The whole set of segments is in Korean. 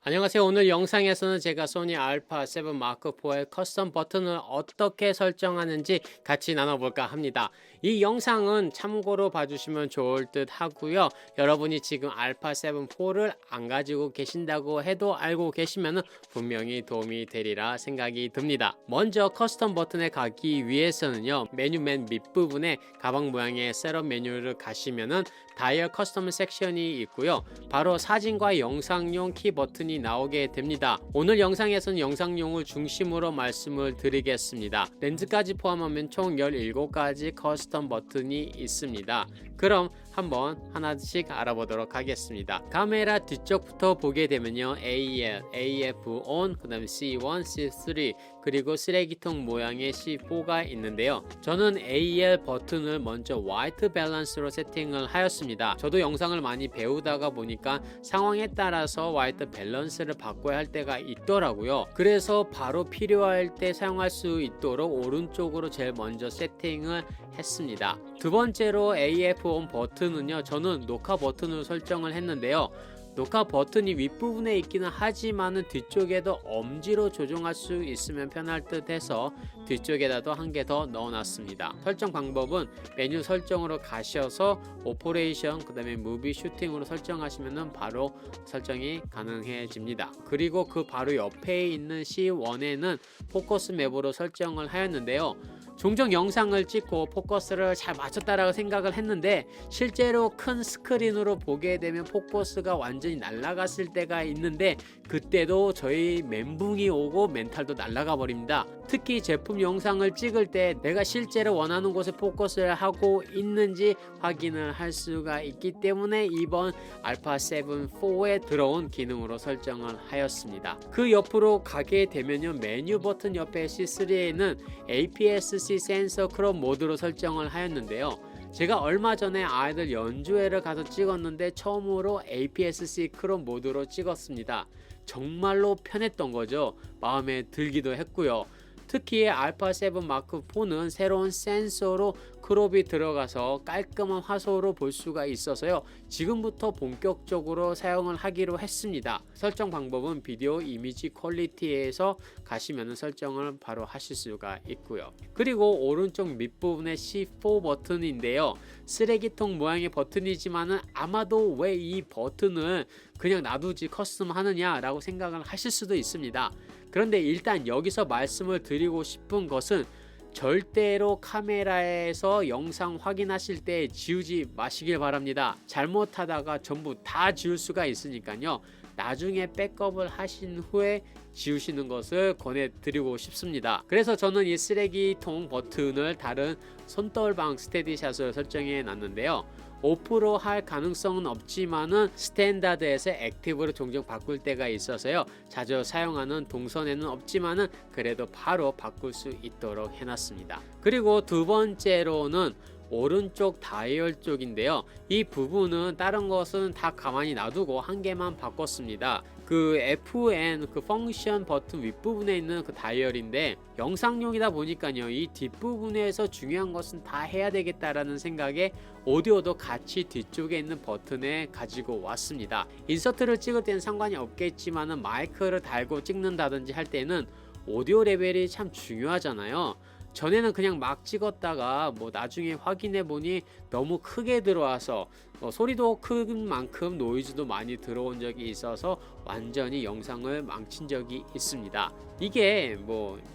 안녕하세요. 오늘 영상에서는 제가 소니 알파 7 마크 4의 커스텀 버튼을 어떻게 설정하는지 같이 나눠볼까 합니다. 이 영상은 참고로 봐주시면 좋을 듯 하고요. 여러분이 지금 알파 7 4를 안 가지고 계신다고 해도 알고 계시면 분명히 도움이 되리라 생각이 듭니다. 먼저 커스텀 버튼에 가기 위해서는요, 메뉴 맨 밑부분에 가방 모양의 셋업 메뉴를 가시면은 다이얼 커스텀 섹션이 있고요. 바로 사진과 영상용 키 버튼이 나오게 됩니다. 오늘 영상에서는 영상용을 중심으로 말씀을 드리겠습니다. 렌즈까지 포함하면 총 17가지 커스텀 버튼이 있습니다. 그럼 한번 하나씩 알아보도록 하겠습니다. 카메라 뒤쪽부터 보게 되면요, AL, AF ON, 그 다음에 C1, C3, 그리고 쓰레기통 모양의 C4가 있는데요. 저는 AL 버튼을 먼저 화이트 밸런스로 세팅을 하였습니다. 저도 영상을 많이 배우다가 보니까 상황에 따라서 화이트 밸런스를 바꿔야 할 때가 있더라고요. 그래서 바로 필요할 때 사용할 수 있도록 오른쪽으로 제일 먼저 세팅을 했습니다. 두 번째로 AF ON 버튼은요, 저는 녹화 버튼으로 설정을 했는데요. 녹화 버튼이 윗부분에 있기는 하지만은 뒤쪽에도 엄지로 조정할 수 있으면 편할 듯 해서 뒤쪽에다도 한 개 더 넣어놨습니다. 설정 방법은 메뉴 설정으로 가셔서 오퍼레이션, 그 다음에 무비 슈팅으로 설정하시면 바로 설정이 가능해집니다. 그리고 그 바로 옆에 있는 C1에는 포커스 맵으로 설정을 하였는데요. 종종 영상을 찍고 포커스를 잘 맞췄다라고 생각을 했는데 실제로 큰 스크린으로 보게 되면 포커스가 완전히 날아갔을 때가 있는데 그때도 저희 멘붕이 오고 멘탈도 날아가 버립니다. 특히 제품 영상을 찍을 때 내가 실제로 원하는 곳에 포커스를 하고 있는지 확인을 할 수가 있기 때문에 이번 알파 7 4에 들어온 기능으로 설정을 하였습니다. 그 옆으로 가게 되면요, 메뉴 버튼 옆에 C3에는 APS-C 센서 크롭 모드로 설정을 하였는데요. 제가 얼마 전에 아이들 연주회를 가서 찍었는데 처음으로 APS-C 크롭 모드로 찍었습니다. 정말로 편했던 거죠. 마음에 들기도 했고요. 특히 알파 7 마크 4는 새로운 센서로 크롭이 들어가서 깔끔한 화소로 볼 수가 있어서요, 지금부터 본격적으로 사용을 하기로 했습니다. 설정 방법은 비디오 이미지 퀄리티에서 가시면 설정을 바로 하실 수가 있고요. 그리고 오른쪽 밑부분에 C4 버튼인데요, 쓰레기통 모양의 버튼이지만은 아마도 왜 이 버튼을 그냥 놔두지 커스텀 하느냐 라고 생각을 하실 수도 있습니다. 그런데 일단 여기서 말씀을 드리고 싶은 것은 절대로 카메라에서 영상 확인하실 때 지우지 마시길 바랍니다. 잘못하다가 전부 다 지울 수가 있으니까요, 나중에 백업을 하신 후에 지우시는 것을 권해드리고 싶습니다. 그래서 저는 이 쓰레기통 버튼을 다른 손떨방 스테디샷으로 설정해 놨는데요. 오프로 할 가능성은 없지만은 스탠다드에서 액티브로 종종 바꿀 때가 있어서요, 자주 사용하는 동선에는 없지만은 그래도 바로 바꿀 수 있도록 해놨습니다. 그리고 두 번째로는 오른쪽 다이얼 쪽인데요. 이 부분은 다른 것은 다 가만히 놔두고 한 개만 바꿨습니다. 그 FN 그 펑션 버튼 윗부분에 있는 그 다이얼인데 영상용이다 보니까요, 이 뒷부분에서 중요한 것은 다 해야 되겠다라는 생각에 오디오도 같이 뒤쪽에 있는 버튼에 가지고 왔습니다. 인서트를 찍을 때는 상관이 없겠지만은 마이크를 달고 찍는다든지 할 때는 오디오 레벨이 참 중요하잖아요. 전에는 그냥 막 찍었다가 나중에 확인해 보니 너무 크게 들어와서 소리도 큰 만큼 노이즈도 많이 들어온 적이 있어서 완전히 영상을 망친 적이 있습니다. 이게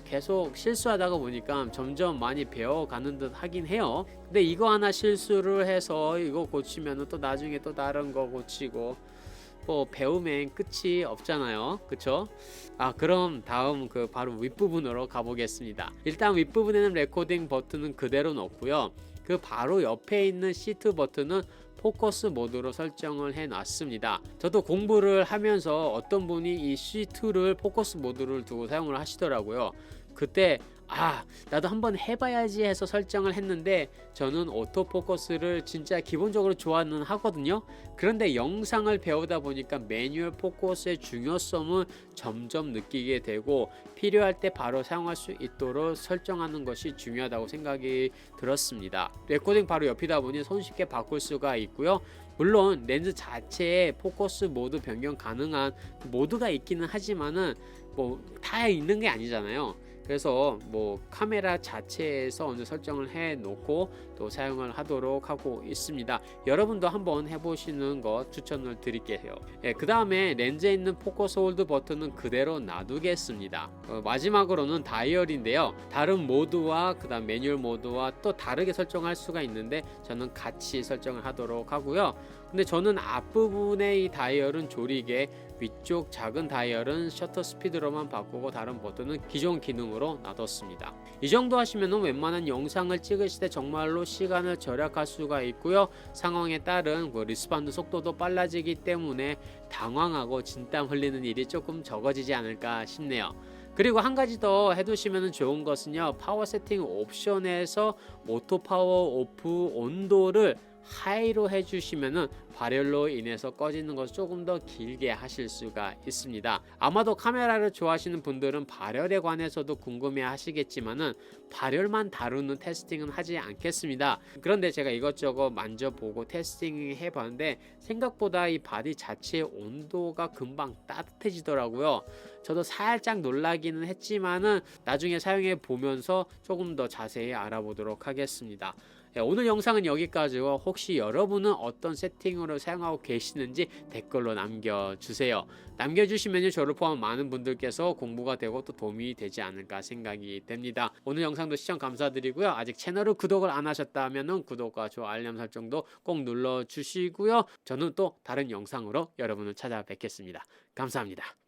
계속 실수하다가 보니까 점점 많이 배워가는 듯 하긴 해요. 근데 이거 하나 실수를 해서 이거 고치면 또 나중에 또 다른 거 고치고 배움엔 끝이 없잖아요. 그쵸? 그럼 다음 바로 윗부분으로 가보겠습니다. 일단 윗부분에는 레코딩 버튼은 그대로 놓고요. 그 바로 옆에 있는 C2 버튼은 포커스 모드로 설정을 해 놨습니다. 저도 공부를 하면서 어떤 분이 이 C2를 포커스 모드를 두고 사용을 하시더라고요. 그때 나도 한번 해봐야지 해서 설정을 했는데 저는 오토포커스를 진짜 기본적으로 좋아는 하거든요. 그런데 영상을 배우다 보니까 매뉴얼 포커스의 중요성을 점점 느끼게 되고 필요할 때 바로 사용할 수 있도록 설정하는 것이 중요하다고 생각이 들었습니다. 레코딩 바로 옆이다 보니 손쉽게 바꿀 수가 있고요. 물론 렌즈 자체에 포커스 모드 변경 가능한 모드가 있기는 하지만은 뭐 다 있는 게 아니잖아요. 그래서 뭐 카메라 자체에서 어느 설정을 해 놓고 또 사용을 하도록 하고 있습니다. 여러분도 한번 해보시는 거 추천을 드릴게요. 그 다음에 렌즈에 있는 포커스 홀드 버튼은 그대로 놔두겠습니다. 마지막으로는 다이얼인데요. 다른 모드와 그 다음 매뉴얼 모드와 또 다르게 설정할 수가 있는데 저는 같이 설정을 하도록 하고요. 근데 저는 앞부분의 이 다이얼은 조리개, 위쪽 작은 다이얼은 셔터 스피드로만 바꾸고 다른 버튼은 기존 기능으로 놔뒀습니다. 이 정도 하시면 웬만한 영상을 찍으실 때 정말로 시간을 절약할 수가 있고요. 상황에 따른 리스폰드 속도도 빨라지기 때문에 당황하고 진땀 흘리는 일이 조금 적어지지 않을까 싶네요. 그리고 한 가지 더 해두시면 좋은 것은요, 파워 세팅 옵션에서 오토 파워 오프 온도를 하이로 해주시면은 발열로 인해서 꺼지는 것을 조금 더 길게 하실 수가 있습니다. 아마도 카메라를 좋아하시는 분들은 발열에 관해서도 궁금해 하시겠지만은 발열만 다루는 테스팅은 하지 않겠습니다. 그런데 제가 이것저것 만져보고 테스팅 해봤는데 생각보다 이 바디 자체의 온도가 금방 따뜻해지더라고요. 저도 살짝 놀라기는 했지만은 나중에 사용해 보면서 조금 더 자세히 알아보도록 하겠습니다. 오늘 영상은 여기까지고 혹시 여러분은 어떤 세팅으로 사용하고 계시는지 댓글로 남겨주세요. 남겨주시면 저를 포함한 많은 분들께서 공부가 되고 또 도움이 되지 않을까 생각이 됩니다. 오늘 영상도 시청 감사드리고요. 아직 채널을 구독을 안 하셨다면 구독과 좋아요 알람 설정도 꼭 눌러주시고요. 저는 또 다른 영상으로 여러분을 찾아뵙겠습니다. 감사합니다.